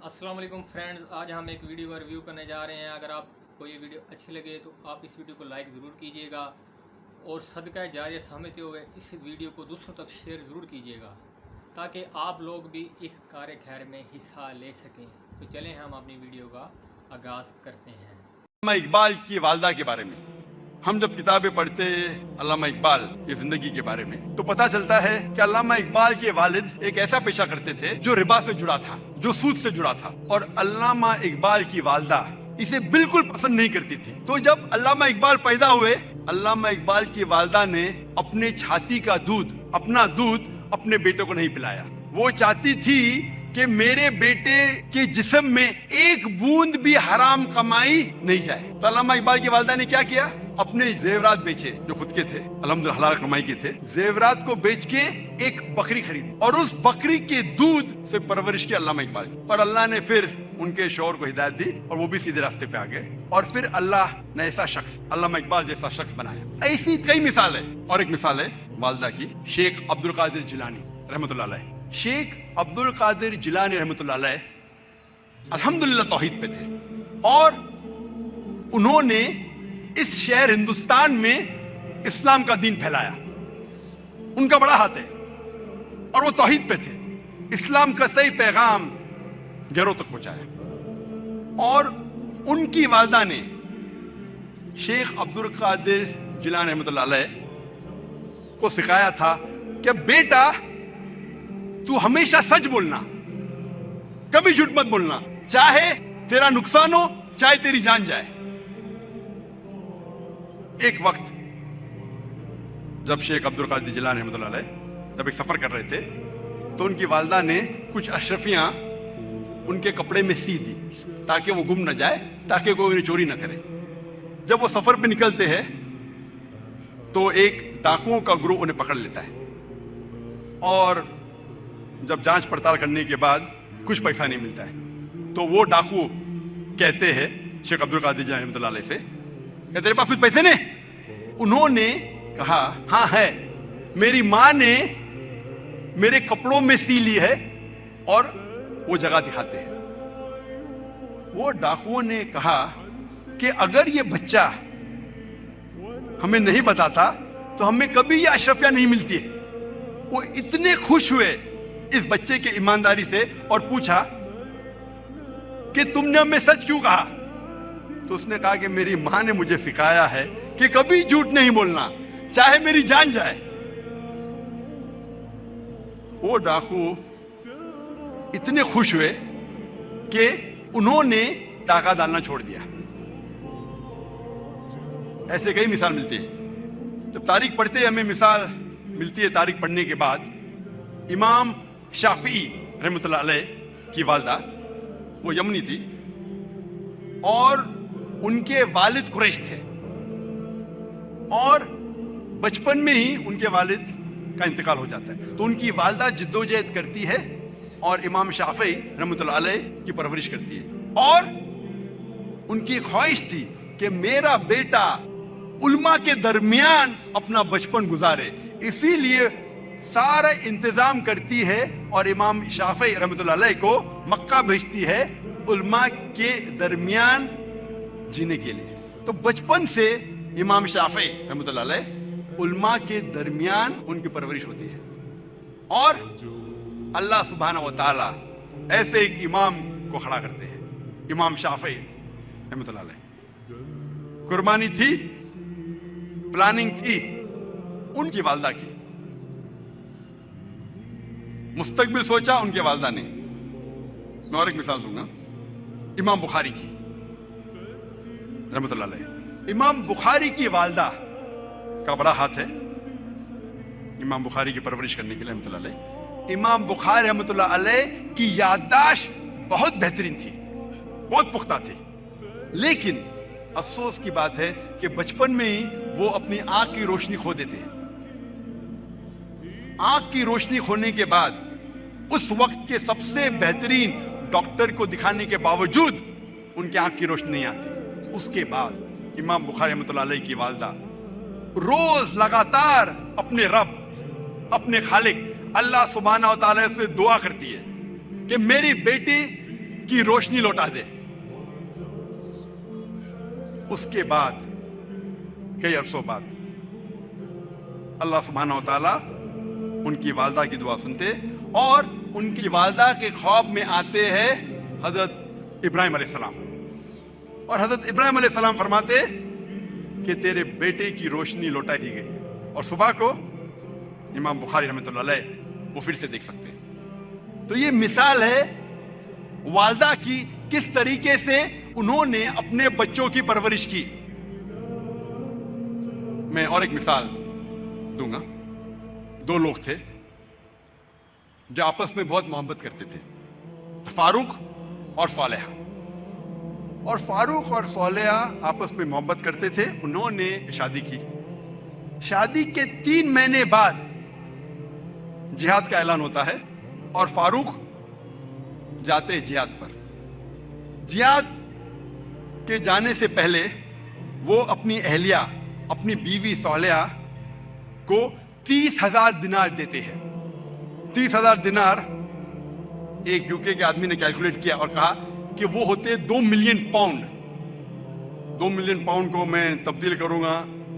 अस्सलाम वालेकुम फ्रेंड्स, आज हम एक वीडियो का रिव्यू करने जा रहे हैं। अगर आपको ये वीडियो अच्छी लगे तो आप इस वीडियो को लाइक ज़रूर कीजिएगा और सदका जारिया समझते हुए इस वीडियो को दूसरों तक शेयर ज़रूर कीजिएगा ताकि आप लोग भी इस कार्य खैर में हिस्सा ले सकें। तो चलें हम अपनी वीडियो का आगाज़ करते हैं। अल्लामा इकबाल की वालदा के बारे में हम जब किताबें पढ़ते अल्लामा इकबाल की जिंदगी के बारे में तो पता चलता है कि अल्लामा इकबाल के वालिद एक ऐसा पेशा करते थे जो रिबा से जुड़ा था, जो सूद से जुड़ा था, और अल्लामा इकबाल की वालदा इसे बिल्कुल पसंद नहीं करती थी। तो जब अल्लामा इकबाल पैदा हुए, अल्लामा इकबाल की वालदा ने अपने छाती का दूध, अपना दूध अपने बेटे को नहीं पिलाया। वो चाहती थी कि मेरे बेटे के जिस्म में एक बूंद भी हराम कमाई नहीं जाए। तो अल्लामा इकबाल की वालदा ने क्या किया, अपने जेवरात बेचे जो खुद के थे, अल्हम्दुलिल्लाह हलाल कमाई के थे, जेवरात को बेच के एक बकरी खरीदी और उस बकरी के दूध से परवरिश की अल्लामा इकबाल की। और अल्लाह ने फिर उनके शौहर को हिदायत दी और वो भी सीधे रास्ते पे आ गए। और फिर अल्लाह ने ऐसा शख्स, अल्लामा इकबाल जैसा शख्स बनाया। ऐसी कई मिसाल है। और एक मिसाल है वालदा की, शेख अब्दुल कादिर जिलानी रहमतुल्लाह अलैह। शेख अब्दुल कादिर जिलानी रहमतुल्लाह अलैह अल्हम्दुलिल्लाह तौहीद पे थे और उन्होंने इस शहर हिंदुस्तान में इस्लाम का दीन फैलाया। उनका बड़ा हाथ है और वो तौहीद पे थे, इस्लाम का सही पैगाम गैरों तक पहुंचाया। और उनकी वालदा ने शेख अब्दुल कादिर जिलानी रहमतुल्लाह अलैह को सिखाया था कि बेटा तू हमेशा सच बोलना, कभी झूठ मत बोलना, चाहे तेरा नुकसान हो चाहे तेरी जान जाए। एक वक्त जब शेख अब्दुल कादिर जिलानी रहमतुल्लाह अलैह जब एक सफर कर रहे थे तो उनकी वालदा ने कुछ अशरफियां उनके कपड़े में सी दी ताकि वो गुम न जाए, ताकि कोई उन्हें चोरी न करे। जब वो सफर पे निकलते हैं तो एक डाकुओं का ग्रुप उन्हें पकड़ लेता है और जब जांच पड़ताल करने के बाद कुछ पैसा नहीं मिलता है तो वो डाकू कहते हैं शेख अब्दुल कादिर जिलानी रहमतुल्लाह अलैह से, क्या तेरे पास कुछ पैसे ने? उन्होंने कहा हाँ है, मेरी मां ने मेरे कपड़ों में सी ली है, और वो जगह दिखाते हैं। वो डाकुओं ने कहा कि अगर ये बच्चा हमें नहीं बताता तो हमें कभी ये अशरफियां नहीं मिलती है। वो इतने खुश हुए इस बच्चे के ईमानदारी से और पूछा कि तुमने हमें सच क्यों कहा? तो उसने कहा कि मेरी मां ने मुझे सिखाया है कि कभी झूठ नहीं बोलना, चाहे मेरी जान जाए। वो डाकू इतने खुश हुए कि उन्होंने डाका डालना छोड़ दिया। ऐसे कई मिसाल मिलती है। जब तारीख पढ़ते हैं हमें मिसाल मिलती है। तारीख पढ़ने के बाद इमाम शाफी रहमतुल्लाह अलैह की वालदा, वो यमनी थी और उनके वालिद कुरैश थे और बचपन में ही उनके वालिद का इंतकाल हो जाता है। तो उनकी वालदा जिद्दोजहद करती है और इमाम शाफी रहमतुल्लाह अलैह की परवरिश करती है। और उनकी ख्वाहिश थी कि मेरा बेटा उल्मा के दरमियान अपना बचपन गुजारे, इसीलिए सारा इंतजाम करती है और इमाम शाफी रहमतुल्लाह अलैह को मक्का भेजती है उल्मा के दरमियान जीने के लिए। तो बचपन से इमाम शाफी रहमतुल्लाह अलैह उल्मा के दरमियान उनकी परवरिश होती है। और अल्लाह सुब्हानहू व तआला ऐसे एक इमाम को खड़ा करते हैं, इमाम शाफी रहमतुल्लाह अलैह। कुर्बानी थी, प्लानिंग थी उनकी वालदा की, मुस्तकबिल सोचा उनके वालदा ने। मैं और एक मिसाल दूंगा इमाम बुखारी की रहमतुल्लाह अलैह। इमाम बुखारी की वालदा का बड़ा हाथ है इमाम बुखारी की परवरिश करने के लिए रहमतुल्लाह अलैह। इमाम बुखारी रहमतुल्लाह अलैह की याददाश्त बहुत बेहतरीन थी, बहुत पुख्ता थी, लेकिन अफसोस की बात है कि बचपन में ही वो अपनी आंख की रोशनी खो देते हैं। आंख की रोशनी खोने के बाद उस वक्त के सबसे बेहतरीन डॉक्टर को दिखाने के बावजूद उनकी आंख की रोशनी नहीं आती। उसके बाद इमाम बुखारी रहमतुल्लाह अलैह की वालदा रोज लगातार अपने रब, अपने खालिक अल्लाह सुब्हानहू व तआला से दुआ करती है कि मेरी बेटी की रोशनी लौटा दे। उसके बाद कई अरसों बाद अल्लाह सुब्हानहू व तआला उनकी वालदा की दुआ सुनते और उनकी वालदा के ख्वाब में आते हैं हजरत इब्राहिम अलैहिस्सलाम, और हजरत इब्राहिम अलैहिस्सलाम फरमाते कि तेरे बेटे की रोशनी लौटा दी गई। और सुबह को इमाम बुखारी रहमतुल्लाह अलैह वो फिर से देख सकते हैं। तो ये मिसाल है वालदा की, किस तरीके से उन्होंने अपने बच्चों की परवरिश की। मैं और एक मिसाल दूंगा। दो लोग थे जो आपस में बहुत मोहब्बत करते थे, फारूक और सोलेहा। और फारूक और सोलेहा आपस में मोहब्बत करते थे। उन्होंने शादी की। शादी के 3 महीने बाद जिहाद का ऐलान होता है और फारूक जाते जिहाद पर। जिहाद के जाने से पहले वो अपनी अहलिया, अपनी बीवी सोलेहा को 30,000 दिनार देते हैं। 30,000 दिनार एक यूके के आदमी ने कैलकुलेट किया और कहा कि वो होते 2 मिलियन पाउंड। 2 मिलियन पाउंड को मैं तब्दील करूंगा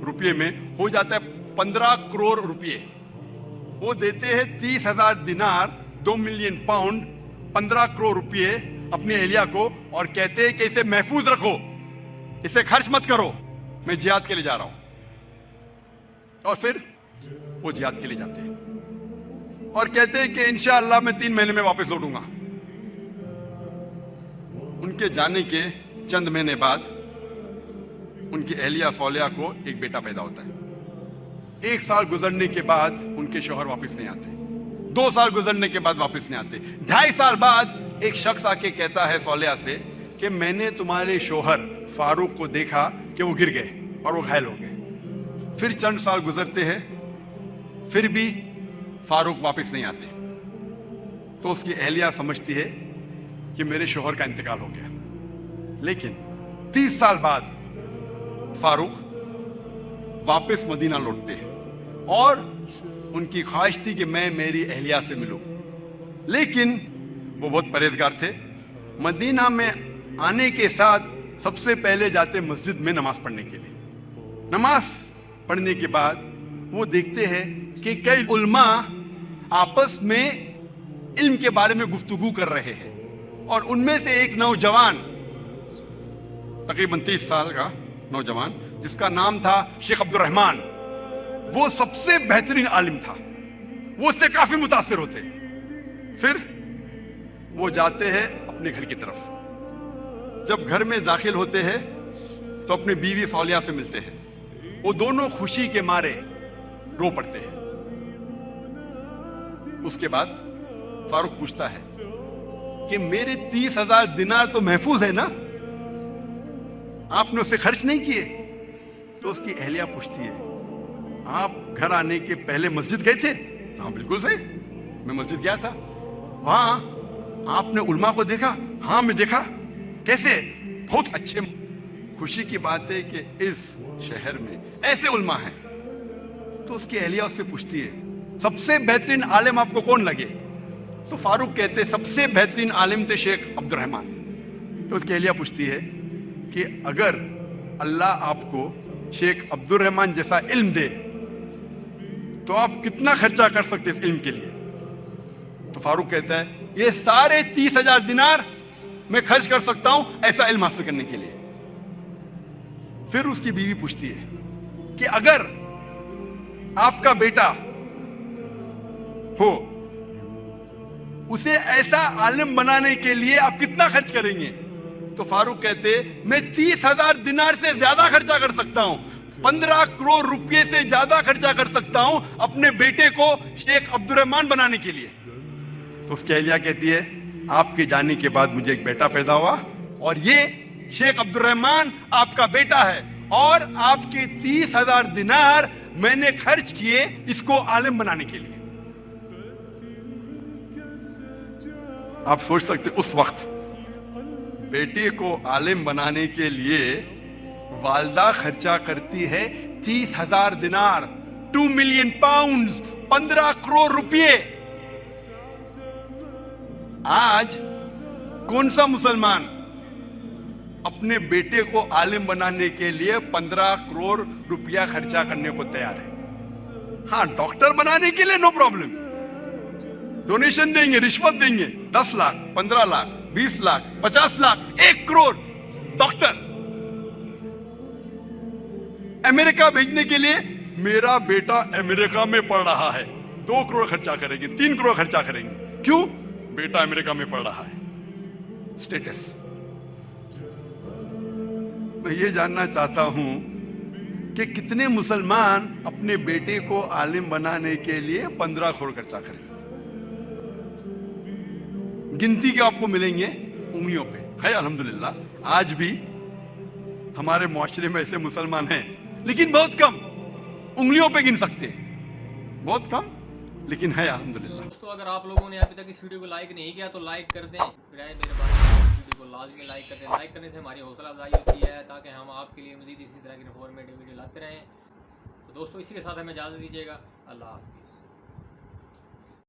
रुपये में, हो जाता है 15 करोड़ रुपये। वो देते हैं 30,000 दिनार, 2 मिलियन पाउंड, 15 करोड़ रुपये अपनी एहलिया को, और कहते हैं कि इसे महफूज रखो, इसे खर्च मत करो, मैं जिहाद के लिए जा रहा हूं। और फिर वो जिहाद के लिए जाते हैं और कहते हैं कि इंशाअल्लाह मैं 3 महीने में वापस लौटूंगा। उनके जाने के चंद महीने बाद उनकी एहलिया सोलेहा को एक बेटा पैदा होता है। 1 साल गुजरने के बाद उनके शौहर वापस नहीं आते। 2 साल गुजरने के बाद वापस नहीं आते। 2.5 साल बाद एक शख्स आके कहता है सोलेहा से कि मैंने तुम्हारे शौहर फारूक को देखा कि वो गिर गए और वो घायल हो गए। फिर चंद साल गुजरते हैं, फिर भी फारूक वापस नहीं आते। तो उसकी एहलिया समझती है कि मेरे शौहर का इंतकाल हो गया। लेकिन 30 साल बाद फारूक वापस मदीना लौटते हैं और उनकी ख्वाहिश थी कि मैं मेरी एहलिया से मिलूं। लेकिन वो बहुत परहेजगार थे। मदीना में आने के साथ सबसे पहले जाते मस्जिद में नमाज पढ़ने के लिए। नमाज पढ़ने के बाद वो देखते हैं कि कई उलमा आपस में इल्म के बारे में गुफ्तगू कर रहे हैं, और उनमें से एक नौजवान, तकरीबन 30 साल का नौजवान, जिसका नाम था शेख अब्दुल रहमान, वो सबसे बेहतरीन आलिम था। वो उससे काफी मुतासिर होते। फिर वो जाते हैं अपने घर की तरफ। जब घर में दाखिल होते हैं तो अपनी बीवी सोलेहा से मिलते हैं। वो दोनों खुशी के मारे रो पड़ते हैं। उसके बाद फारूक पूछता है कि मेरे 30,000 दिनार तो महफूज है ना, आपने उसे खर्च नहीं किए? तो उसकी एहलिया पूछती है, आप घर आने के पहले मस्जिद गए थे? हाँ बिल्कुल सही, मैं मस्जिद गया था। वहां आपने उलमा को देखा? हाँ मैं देखा। कैसे? बहुत अच्छे। खुशी की बात है कि इस शहर में ऐसे उलमा हैं। तो उसकी एहलिया उससे पूछती है, सबसे बेहतरीन आलिम आपको कौन लगे? तो फारूक कहते सबसे बेहतरीन आलिम थे शेख अब्दुल रहमान। तो उसकी एहलिया पूछती है कि अगर अल्लाह आपको शेख अब्दुल रहमान जैसा इल्म दे तो आप कितना खर्चा कर सकते इस इल्म के लिए? तो फारूक कहता है ये सारे 30,000 दिनार मैं खर्च कर सकता हूं ऐसा इल्म हासिल करने के लिए। फिर उसकी बीवी पूछती है कि अगर आपका बेटा हो, उसे ऐसा आलिम बनाने के लिए आप कितना खर्च करेंगे? तो फारूक कहते मैं 30,000 दिनार से ज्यादा खर्चा कर सकता हूं, 15 करोड़ रुपए से ज्यादा खर्चा कर सकता हूं अपने बेटे को शेख अब्दुल रहमान बनाने के लिए। तो उसकी एहलिया कहती है आपके जाने के बाद मुझे एक बेटा पैदा हुआ और ये शेख अब्दुल रहमान आपका बेटा है, और आपके 30,000 दिनार मैंने खर्च किए इसको आलिम बनाने के लिए। आप सोच सकते उस वक्त बेटे को आलिम बनाने के लिए वालदा खर्चा करती है 30,000 दिनार, 2 मिलियन पाउंड्स, 15 करोड़ रुपए। आज कौन सा मुसलमान अपने बेटे को आलिम बनाने के लिए 15 करोड़ रुपया खर्चा करने को तैयार है? हाँ, डॉक्टर बनाने के लिए नो प्रॉब्लम, डोनेशन देंगे, रिश्वत देंगे, 10 लाख, 15 लाख, 20 लाख, 50 लाख, 1 करोड़ डॉक्टर अमेरिका भेजने के लिए। मेरा बेटा अमेरिका में पढ़ रहा है, 2 करोड़ खर्चा करेंगे, 3 करोड़ खर्चा करेंगे। क्यों? बेटा अमेरिका में पढ़ रहा है, स्टेटस। मैं ये जानना चाहता हूं कि कितने मुसलमान अपने बेटे को आलिम बनाने के लिए 15 करोड़ खर्चा करेंगे? गिनती के आपको मिलेंगे उंगलियों पे, है अल्हम्दुलिल्लाह। आज भी हमारे मुआशरे में ऐसे मुसलमान हैं, लेकिन बहुत कम, उंगलियों पे गिन सकते हैं, बहुत कम, लेकिन है अल्हम्दुलिल्लाह। दोस्तों, अगर आप लोगों ने अभी तक इस वीडियो को लाइक नहीं किया तो लाइक कर दें, मेरे बारे में वीडियो को लाजमी लाइक कर दें। लाइक करने से हमारी हौसला अफजाई होती है ताकि हम आपके लिए मज़ीद इसी तरह की इन्फॉर्मेटिव वीडियो लाते रहें। तो दोस्तों, इसी के साथ हमें इजाज़त दीजिएगा। अल्लाह हाफ़िज़।